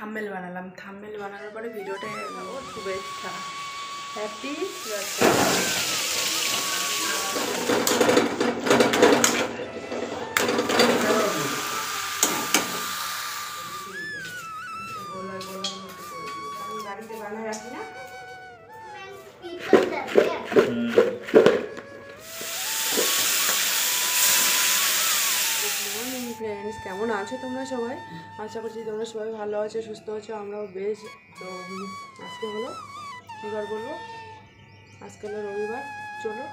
Thumbnail বানালাম। Thumbnail বানানোর পরে ভিডিওটা শুভেচ্ছা, হ্যাপি বাড়িতে বানায় রাখি না। ফ্রেন্ডস, কেমন আছো তোমরা সবাই? আশা করছি তোমরা সবাই ভালো আছো, সুস্থ আছো, আমরাও বেশ। তো আজকে হলো কী বার বলবো, আজকে হলো রবিবার। চলো,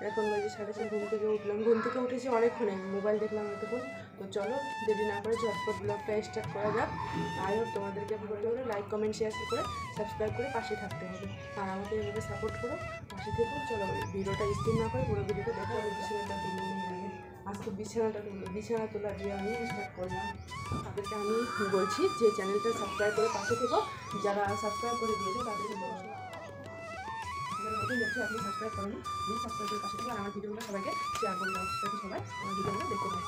এখন বাজে 4:30, ঘুম থেকে উঠলাম। ঘুম থেকে উঠেছি অনেকক্ষণে, মোবাইল দেখলাম এতক্ষণ। তো চলো দেরি না করে ঝটপট ব্লগটা স্টার্ট করা যাক। আই হোপ তোমাদেরকে বলতে হলে লাইক কমেন্ট শেয়ার করে সাবস্ক্রাইব করে পাশে থাকতে হবে, আর আমাকে এভাবে সাপোর্ট করো, পাশে থেকো। চলো ভিডিওটা স্কিপ না করে পুরো ভিডিওটা দেখো। বিছানাটা তুলে নিয়ে যাবে, আজকে বিছানা তোলা দিয়ে আমি স্টার্ট করলাম। তাদেরকে আমি বলছি যে চ্যানেলটা সাবস্ক্রাইব করে পাশে থেকো। যারা সাবস্ক্রাইব করে দিয়েছে তাদেরকে বলছি, আপনি সাবস্ক্রাইব করেন, প্লিজ সাবস্ক্রাইব করে পাশে থেকে আর আমার ভিডিওগুলো সবাইকে শেয়ার করে দাও, যাতে সবাই আমার ভিডিওগুলো দেখতে পায়।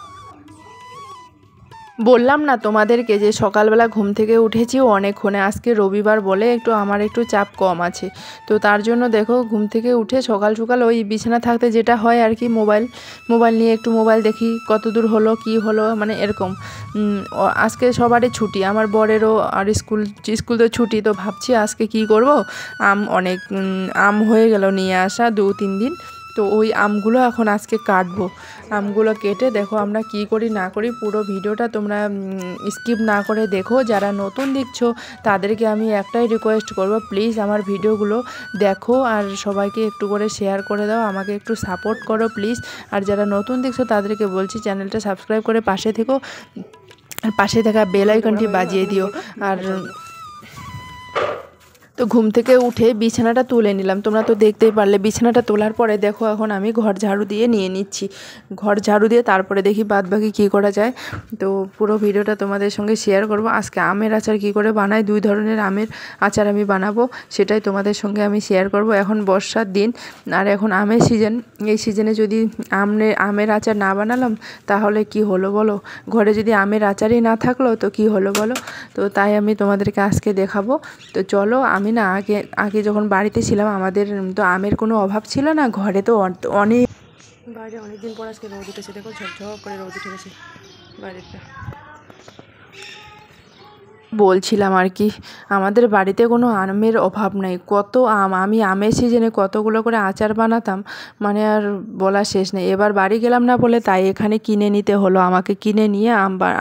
বললাম না তোমাদেরকে যে সকালবেলা ঘুম থেকে উঠেছিও অনেকক্ষণে। আজকে রবিবার বলে আমার একটু চাপ কম আছে। তো তার জন্য দেখো ঘুম থেকে উঠে সকাল সকাল ওই বিছানা থাকতে যেটা হয় আর কি, মোবাইল নিয়ে একটু মোবাইল দেখি, কত দূর হলো কি হলো, মানে এরকম। আজকে সবারই ছুটি, আমার বরেরও, আর স্কুল তো ছুটি। তো ভাবছি আজকে কি করব, অনেক আম হয়ে গেল নিয়ে আসা 2-3 দিন। তো ওই আমগুলো এখন আজকে কাটবো। আমগুলো কেটে দেখো আমরা কি করি না করি, পুরো ভিডিওটা তোমরা স্কিপ না করে দেখো। যারা নতুন দেখছো তাদেরকে আমি একটাই রিকোয়েস্ট করব, প্লিজ আমার ভিডিওগুলো দেখো আর সবাইকে একটু করে শেয়ার করে দাও, আমাকে একটু সাপোর্ট করো প্লিজ। আর যারা নতুন দেখছো তাদেরকে বলছি চ্যানেলটা সাবস্ক্রাইব করে পাশে থেকো, আর পাশে থাকা বেল আইকনটি বাজিয়ে দিও। আর তো ঘুম থেকে উঠে বিছানাটা তুলে নিলাম, তোমরা তো দেখতেই পারলে। বিছানাটা তোলার পরে দেখো এখন আমি ঘর ঝাড়ু দিয়ে নিয়ে নিচ্ছি। ঘর ঝাড়ু দিয়ে তারপরে দেখি বাদবাকি কী করা যায়। তো পুরো ভিডিওটা তোমাদের সঙ্গে শেয়ার করব। আজকে আমের আচার কী করে বানাই, 2 ধরনের আমের আচার আমি বানাবো, সেটাই তোমাদের সঙ্গে আমি শেয়ার করব। এখন বর্ষার দিন আর এখন আমের সিজন, এই সিজনে যদি আমের আচার না বানালাম তাহলে কি হলো বলো? ঘরে যদি আমের আচারই না থাকলো তো কি হলো বলো? তো তাই আমি তোমাদেরকে আজকে দেখাবো। তো চলো, আমি না আগে যখন বাড়িতে ছিলাম আমাদের তো আমের কোনো অভাব ছিল না, ঘরে তো অনেক, বাইরে অনেকদিন পর আজকে রোদ উঠেছে, দেখো ঝকঝক করে রোদ উঠে গেছে বাইরেটা। বলছিলাম আর কি, আমাদের বাড়িতে কোনো আমের অভাব নাই, কত আম। আমি আমের সিজনে কতগুলো করে আচার বানাতাম, মানে আর বলা শেষ নেই। এবার বাড়ি গেলাম না বলে তাই এখানে কিনে নিতে হলো, আমাকে কিনে নিয়ে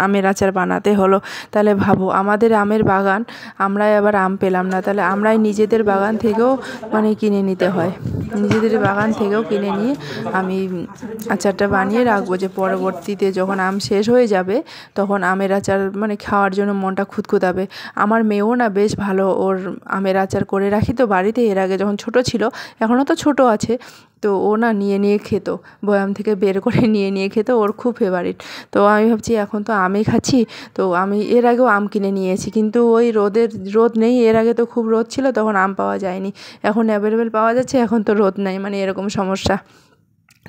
আমের আচার বানাতে হলো। তাহলে ভাবো, আমাদের আমের বাগান, আমরাই আবার আম পেলাম না, তাহলে আমরাই নিজেদের বাগান থেকেও মানে কিনে নিতে হয়। নিজেদের বাগান থেকেও কিনে নিয়ে আমি আচারটা বানিয়ে রাখবো, যে পরবর্তীতে যখন আম শেষ হয়ে যাবে তখন আমের আচার মানে খাওয়ার জন্য মনটা খুঁতখুঁতাবে। আমার মেয়েও না বেশ ভালো, ওর আমের আচার করে রাখি তো বাড়িতে। এর আগে যখন ছোট ছিল, এখনও তো ছোট আছে, তো ও না নিয়ে খেত, বয়াম থেকে বের করে নিয়ে খেত, ওর খুব ফেভারিট। তো আমি ভাবছি এখন তো আমই খাচ্ছি, তো আমি এর আগেও আম কিনে নিয়েছি, কিন্তু ওই রোদ নেই। এর আগে তো খুব রোদ ছিল, তখন আম পাওয়া যায়নি। এখন অ্যাভেলেবেল পাওয়া যাচ্ছে, এখন তো রোদ নেই, মানে এরকম সমস্যা।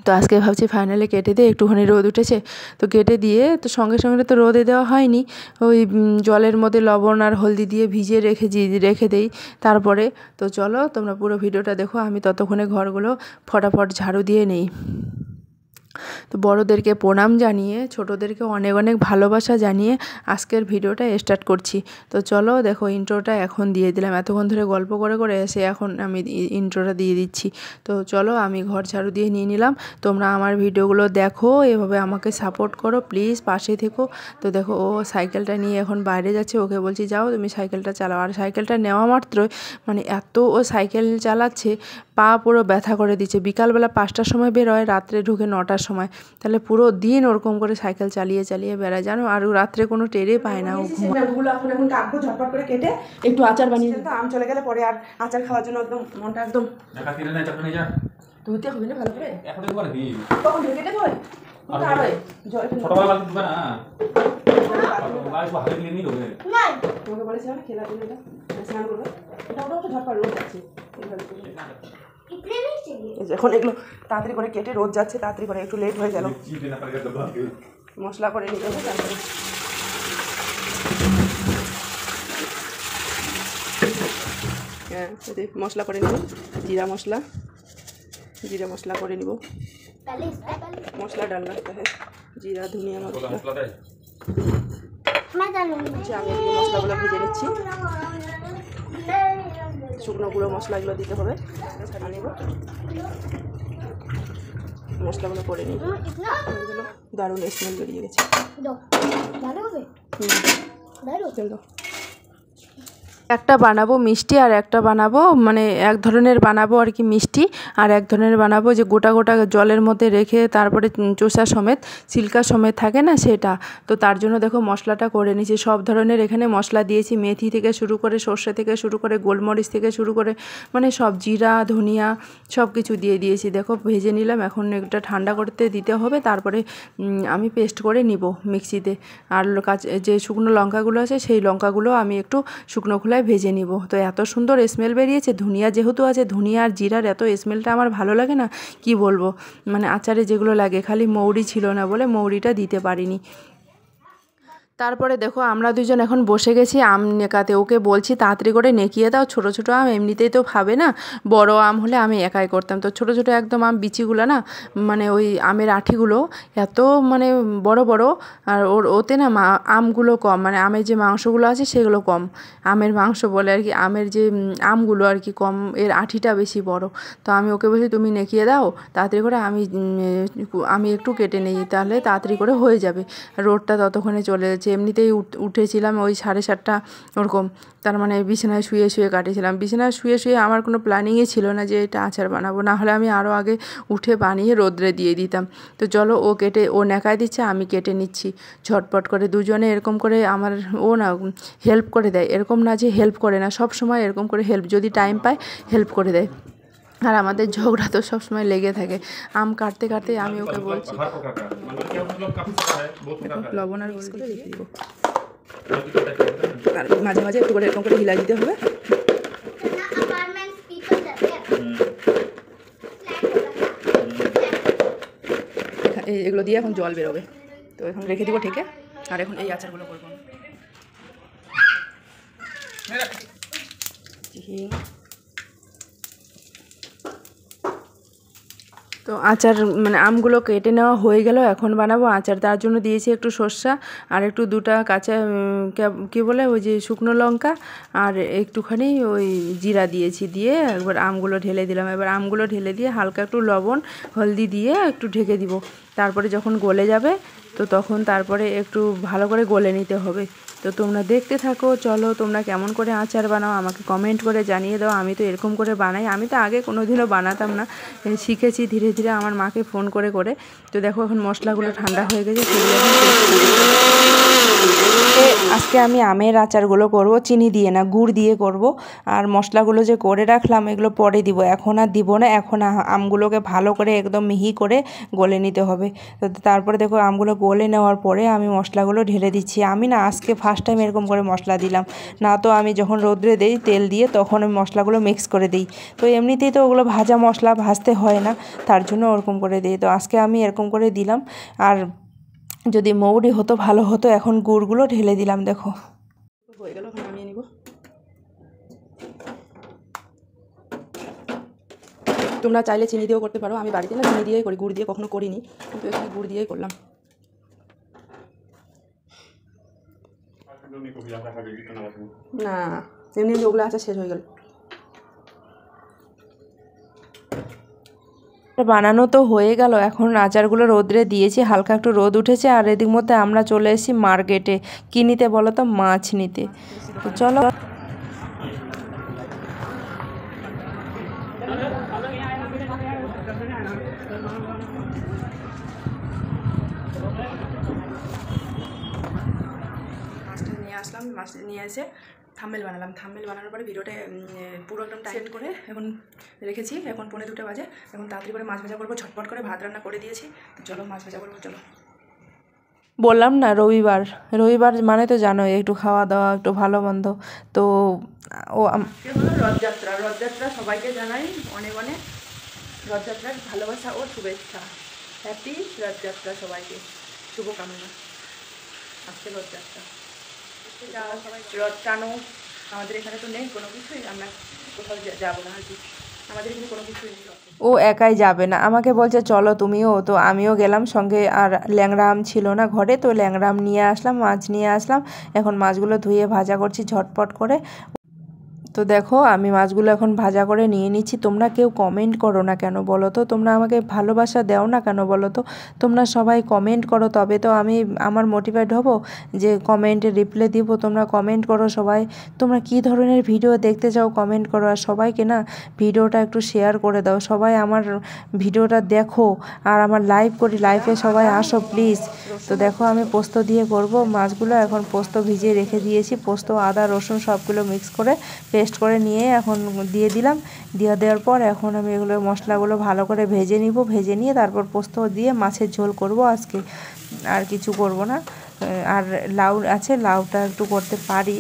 তো আজকে ভাবছি ফাইনালি কেটে দিয়ে, একটুখানি রোদ উঠেছে তো কেটে দিয়ে, তো সঙ্গে সঙ্গে তো রোদে দেওয়া হয়নি, ওই জলের মধ্যে লবণ আর হলদি দিয়ে ভিজিয়ে রেখে দেই তারপরে। তো চলো তোমরা পুরো ভিডিওটা দেখো, আমি ততক্ষণে ঘরগুলো ফটাফট ঝাড়ু দিয়ে নেই। তো বড়োদেরকে প্রণাম জানিয়ে, ছোটোদেরকে অনেক অনেক ভালোবাসা জানিয়ে আজকের ভিডিওটা স্টার্ট করছি। তো চলো দেখো, ইন্ট্রোটা এখন দিয়ে দিলাম, এতক্ষণ ধরে গল্প করে করে এসে এখন আমি ইন্ট্রোটা দিয়ে দিচ্ছি। তো চলো, আমি ঘর ঝাড়ু দিয়ে নিয়ে নিলাম। তোমরা আমার ভিডিওগুলো দেখো, এভাবে আমাকে সাপোর্ট করো প্লিজ, পাশে থেকো। তো দেখো, ও সাইকেলটা নিয়ে এখন বাইরে যাচ্ছে, ওকে বলছি যাও তুমি সাইকেলটা চালাও। আর সাইকেলটা নেওয়া মাত্রই মানে এত ও সাইকেল চালাচ্ছে, পা পুরো ব্যথা করে দিচ্ছে। বিকালবেলা 5টার সময় বেরোয়, রাত্রে ঢুকে 9টার সময়, তাহলে পুরো দিন ওরকম করে সাইকেল চালিয়ে বেড়ায় জানো। আর রাত্রে কোনো টেরে পায় না ও। ওগুলো এখন কাটবো ঝটপট করে কেটে, একটু আচার বানিয়ে। তো আম চলে গেলে পরে আর আচার খাওয়ার জন্য একদম মনটা একদম ধুতে হবে না ভালো করে। তখন ঢেকে দেবো তোমাকে বলেছিলাম খেলার জন্য, এটা স্নান করবে, এটা ওটা ঝটপট রোদ যাচ্ছে। এখন এগুলো তাড়াতাড়ি করে কেটে রোদ যাচ্ছে, তাড়াতাড়ি করে, একটু লেট হয়ে গেল, মশলা করে নিতে হবে। তারপরে হ্যাঁ মশলা করে নিব, জিরা মশলা করে নিব। মশলা ডালনা है জিরা ধনিয়া মশলা। আমি মশলাগুলো ভেজে নিচ্ছি, শুকনো গুঁড়ো মশলাগুলো দিতে হবে, ছাড়িয়ে নেব, মশলাগুলো করে নিব। দারুণ স্মেল বেরিয়ে গেছে। একটা বানাবো মিষ্টি আর একটা বানাবো মানে এক ধরনের বানাবো আর কি মিষ্টি, আর এক ধরনের বানাবো যে গোটা গোটা জলের মধ্যে রেখে তারপরে চোষা সমেত সিল্কা সমেত থাকে না সেটা। তো তার জন্য দেখো মশলাটা করে নিয়েছি, সব ধরনের এখানে মশলা দিয়েছি, মেথি থেকে শুরু করে সর্ষে থেকে শুরু করে গোলমরিচ থেকে শুরু করে মানে সব জিরা ধনিয়া সব কিছু দিয়ে দিয়েছি। দেখো ভেজে নিলাম, এখন এটা ঠান্ডা করতে দিতে হবে, তারপরে আমি পেস্ট করে নিব মিক্সিতে। আর যে শুকনো লঙ্কাগুলো আছে সেই লঙ্কাগুলো আমি একটু শুকনো খোলায় ভেজে নিব। তো এত সুন্দর স্মেল বেরিয়েছে, ধনিয়া যেহেতু আছে, ধনিয়া আর জিরার এত স্মেলটা আমার ভালো লাগে না কি বলবো, মানে আচারে যেগুলো লাগে, খালি মৌরি ছিল না বলে মৌরিটা দিতে পারিনি। তারপরে দেখো আমরা দুজন এখন বসে গেছি আম নেকাতে, ওকে বলছি তাড়াতাড়ি করে নেকিয়ে দাও, ছোটো ছোটো আম এমনিতেই তো খাবে না, বড় আম হলে আমি একাই করতাম। তো ছোটো ছোটো একদম আম বিচিগুলো না মানে ওই আমের আঠিগুলো এত মানে বড় বড়, আর ওতে না আমগুলো কম, মানে আমের যে মাংসগুলো আছে সেগুলো কম, আমের মাংস বলে আর কি, আমের যে আমগুলো আর কি কম, এর আঠিটা বেশি বড়। তো আমি ওকে বলছি তুমি নেকিয়ে দাও তাড়াতাড়ি করে, আমি একটু কেটে নিই তাহলে তাড়াতাড়ি করে হয়ে যাবে। রোদটা ততক্ষণে চলে যাচ্ছে, এমনিতেই উঠেছিলাম ওই 7:30 ওরকম, তার মানে বিছানায় শুয়ে শুয়ে কাটিয়েছিলাম। বিছানায় শুয়ে শুয়ে আমার কোনো প্ল্যানিংই ছিল না যে এটা আচার বানাবো, না হলে আমি আরও আগে উঠে বানিয়ে রোদ্রে দিয়ে দিতাম। তো চলো ও নেকায় দিচ্ছে, আমি কেটে নিচ্ছি ঝটপট করে, দুজনে এরকম করে আমার ও না হেল্প করে দেয়, এরকম না যে হেল্প করে না, সব সময় এরকম করে হেল্প, যদি টাইম পায় হেল্প করে দেয়। আর আমাদের ঝগড়া তো সবসময় লেগে থাকে, আম কাটতে কাটতে আমি ওকে বলছি লবণ আর করে রেখে দিব, আর মাঝে মাঝে একটু করে এরকম করে হিলা দিতে হবে। এগুলো দিয়ে এখন জল বেরোবে, তো এখন রেখে দিব ঠেকে। আর এখন এই আচারগুলো করবো। তো আচার মানে আমগুলো কেটে নেওয়া হয়ে গেল, এখন বানাবো আচার। তার জন্য দিয়েছি একটু সর্ষা আর একটু 2টা কাঁচা কী বলে ওই যে শুকনো লঙ্কা আর একটুখানি ওই জিরা দিয়েছি, দিয়ে একবার আমগুলো ঢেলে দিলাম। এবার আমগুলো ঢেলে দিয়ে হালকা একটু লবণ হলদি দিয়ে একটু ঢেকে দিব, তারপরে যখন গলে যাবে তো তখন তারপরে একটু ভালো করে গলে নিতে হবে। তো তোমরা দেখতে থাকো, চলো তোমরা কেমন করে আচার বানাও আমাকে কমেন্ট করে জানিয়ে দাও। আমি তো এরকম করে বানাই, আমি তো আগে কোনোদিনও বানাতাম না, শিখেছি ধীরে ধীরে আমার মাকে ফোন করে করে। তো দেখো এখন মশলাগুলো ঠান্ডা হয়ে গেছে, আজকে আমি আমের আচারগুলো করব চিনি দিয়ে না, গুড় দিয়ে করব। আর মশলাগুলো যে করে রাখলাম এগুলো পরে দিব, এখন আর দিব না, এখন আমগুলোকে ভালো করে একদম মিহি করে গলে নিতে হবে। তো তারপরে দেখো আমগুলো গলে নেওয়ার পরে আমি মশলাগুলো ঢেলে দিচ্ছি। আমি না আজকে ফার্স্ট টাইম এরকম করে মশলা দিলাম, না তো আমি যখন রোদ্রে দিই তেল দিয়ে তখন আমি মশলাগুলো মিক্স করে দিই। তো এমনিতেই তো ওগুলো ভাজা মশলা, ভাজতে হয় না, তার জন্য ওরকম করে দিই। তো আজকে আমি এরকম করে দিলাম, আর যদি মৌরি হতো ভালো হতো। এখন গুড়গুলো ঢেলে দিলাম, দেখো হয়ে গেল, এখন নামিয়ে নিব। তোমরা চাইলে চিনি দিয়েও করতে পারো, আমি বাড়িতে না চিনি দিয়েই করি, গুড় দিয়ে কখনো করিনি, কিন্তু এখানে গুড় দিয়েই করলাম। না এমনি ওগুলো আচার শেষ হয়ে গেল। বানানো তো হয়ে গেল, এখন আচারগুলো রোদ্রে দিয়েছি, হালকা একটু রোদ উঠেছে। আর এদিক মধ্যে আমরা চলে এসেছি মার্কেটে, কী নিতে বলো তো, মাছ নিতে। তো চলো মাছটা নিয়ে আসলাম, মাছটা নিয়ে এসে থাম্বনেল বানালাম। থাম্বনেল বানানোর পরে ভিডিওটা পুরো একদম টাইট করে এখন রেখেছি। এখন 1:45 বাজে, এখন তাড়াতাড়ি করে মাছ ভাজা করবো, ঝটপট করে ভাত রান্না করে দিয়েছি। চলো মাছ ভাজা করবো, চলো। বললাম না রবিবার মানে তো জানোই একটু খাওয়া দাওয়া, একটু ভালো মন্দ। তো রথযাত্রা সবাইকে জানাই অনেক অনেক রথযাত্রার ভালোবাসা ও শুভেচ্ছা। হ্যাপি রথযাত্রা সবাইকে, শুভকামনা। আজকে রথযাত্রা, সবাই রথ টানো, আমাদের এখানে তো নেই কোনো কিছুই, আমরা কোথাও যাবো না আর কি, আমাদের এখানে কোনো কিছুই নেই। ও একাই যাবে না, আমাকে বলছে চলো তুমিও, তো আমিও গেলাম সঙ্গে। আর ল্যাংড়া আম ছিল না ঘরে, তো ল্যাংড়া আম নিয়ে আসলাম, মাছ নিয়ে আসলাম। এখন মাছগুলো ধুয়ে ভাজা করছি ঝটপট করে। তো দেখো আমি মাছগুলো এখন ভাজা করে নিয়ে নিচ্ছি। তোমরা কেউ কমেন্ট করো না কেন বলো তো, তোমরা আমাকে ভালোবাসা দাও না কেন বলো তো, তোমরা সবাই কমেন্ট করো তবে তো আমি আমার মোটিভেট হব যে কমেন্টে রিপ্লাই দিব। তোমরা কমেন্ট করো সবাই, তোমরা কী ধরনের ভিডিও দেখতে চাও কমেন্ট করো। আর সবাইকে না ভিডিওটা একটু শেয়ার করে দাও, সবাই আমার ভিডিওটা দেখো আর আমার লাইভ করি, লাইভে সবাই আসো প্লিজ। তো দেখো আমি পোস্ত দিয়ে করব মাছগুলো। এখন পোস্ত ভিজিয়ে রেখে দিয়েছি, পোস্ত আদা রসুন সবগুলো মিক্স করে পেস্ট করে নিয়ে এখন দিয়ে দিলাম। দেওয়ার পর এখন আমি এগুলো মশলাগুলো ভালো করে ভেজে নিব, ভেজে নিয়ে তারপর পোস্ত দিয়ে মাছের ঝোল করব আজকে, আর কিছু করব না। আর লাউ আছে, লাউটা একটু করতে পারি।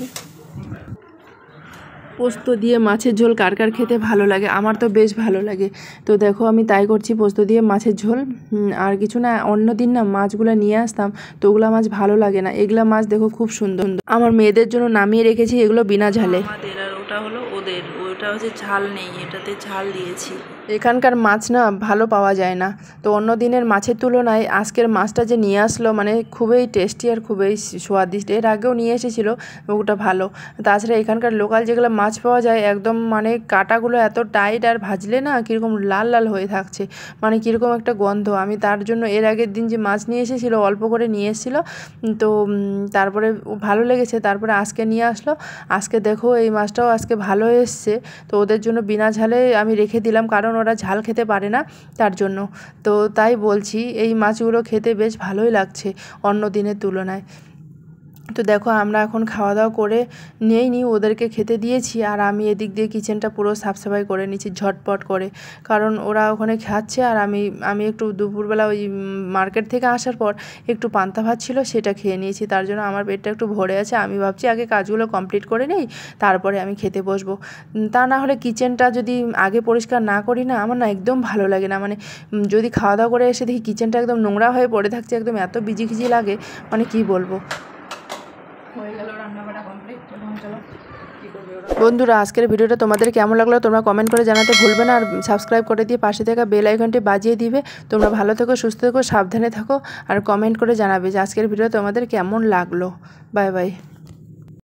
পোস্ত দিয়ে মাছের ঝোল কার কার খেতে ভালো লাগে, আমার তো বেশ ভালো লাগে। তো দেখো আমি তাই করছি, পোস্ত দিয়ে মাছের ঝোল। আর কিছু না, অন্য দিন না মাছগুলো নিয়ে আসতাম তো ওগুলো মাছ ভালো লাগে না, এগুলা মাছ দেখো খুব সুন্দর। আমার মেয়েদের জন্য নামিয়ে রেখেছি এগুলো বিনা ঝালে। আমাদের আর ওটা হলো ওদের, ওটা হচ্ছে ঝাল নেই, এটাতে ঝাল দিয়েছি। এখানকার মাছ না ভালো পাওয়া যায় না, তো অন্য দিনের মাছের তুলনায় আজকের মাছটা যে নিয়ে আসলো মানে খুবই টেস্টি আর খুবই স্বাদিষ্ট। এর আগেও নিয়ে এসেছিলো, ওটা ভালো। তাছাড়া এখানকার লোকাল যেগুলো মাছ পাওয়া যায় একদম মানে কাঁটাগুলো এত টাইট, আর ভাজলে না কীরকম লাল লাল হয়ে থাকছে, মানে কীরকম একটা গন্ধ। আমি তার জন্য এর আগের দিন যে মাছ নিয়ে এসেছিলো অল্প করে নিয়ে এসেছিলো, তো তারপরে ভালো লেগেছে, তারপরে আজকে নিয়ে আসলো। আজকে দেখো এই মাছটাও আজকে ভালো এসছে, তো ওদের জন্য বিনা ঝালে আমি রেখে দিলাম, কারণ ওরা ঝাল খেতে পারে না তার জন্য। তো তাই বলছি এই মাছগুলো খেতে বেশ ভালোই লাগছে অন্য দিনের তুলনায়। তো দেখো আমরা এখন খাওয়া দাওয়া করে নিয়েই ওদেরকে খেতে দিয়েছি, আর আমি এদিক দিয়ে কিচেনটা পুরো সাফসাফাই করে নিচ্ছি ঝটপট করে, কারণ ওরা ওখানে খাচ্ছে। আর আমি একটু দুপুরবেলা ওই মার্কেট থেকে আসার পর একটু পান্তা ভাত ছিল সেটা খেয়ে নিয়েছি, তার জন্য আমার পেটটা একটু ভরে আছে। আমি ভাবছি আগে কাজগুলো কমপ্লিট করে নেই, তারপরে আমি খেতে বসবো। তা না হলে কিচেনটা যদি আগে পরিষ্কার না করি না, আমার না একদম ভালো লাগে না। মানে যদি খাওয়া দাওয়া করে এসে দেখি কিচেনটা একদম নোংরা হয়ে পড়ে থাকছে, একদম এত বিজিখিজি লাগে, মানে কি বলবো। হয়ে গেল রান্নাবাড়া কমপ্লিট, এখন চলো কী করবে ওরা। বন্ধুরা আজকের ভিডিওটা তোমাদের কেমন লাগলো তোমরা কমেন্ট করে জানাতে ভুলবে না, আর সাবস্ক্রাইব করে দিয়ে পাশে থাকা বেল আইকনটি বাজিয়ে দিবে। তোমরা ভালো থেকো, সুস্থ থেকো, সাবধানে থাকো, আর কমেন্ট করে জানাবে যে আজকের ভিডিও তোমাদের কেমন লাগলো। Bye bye.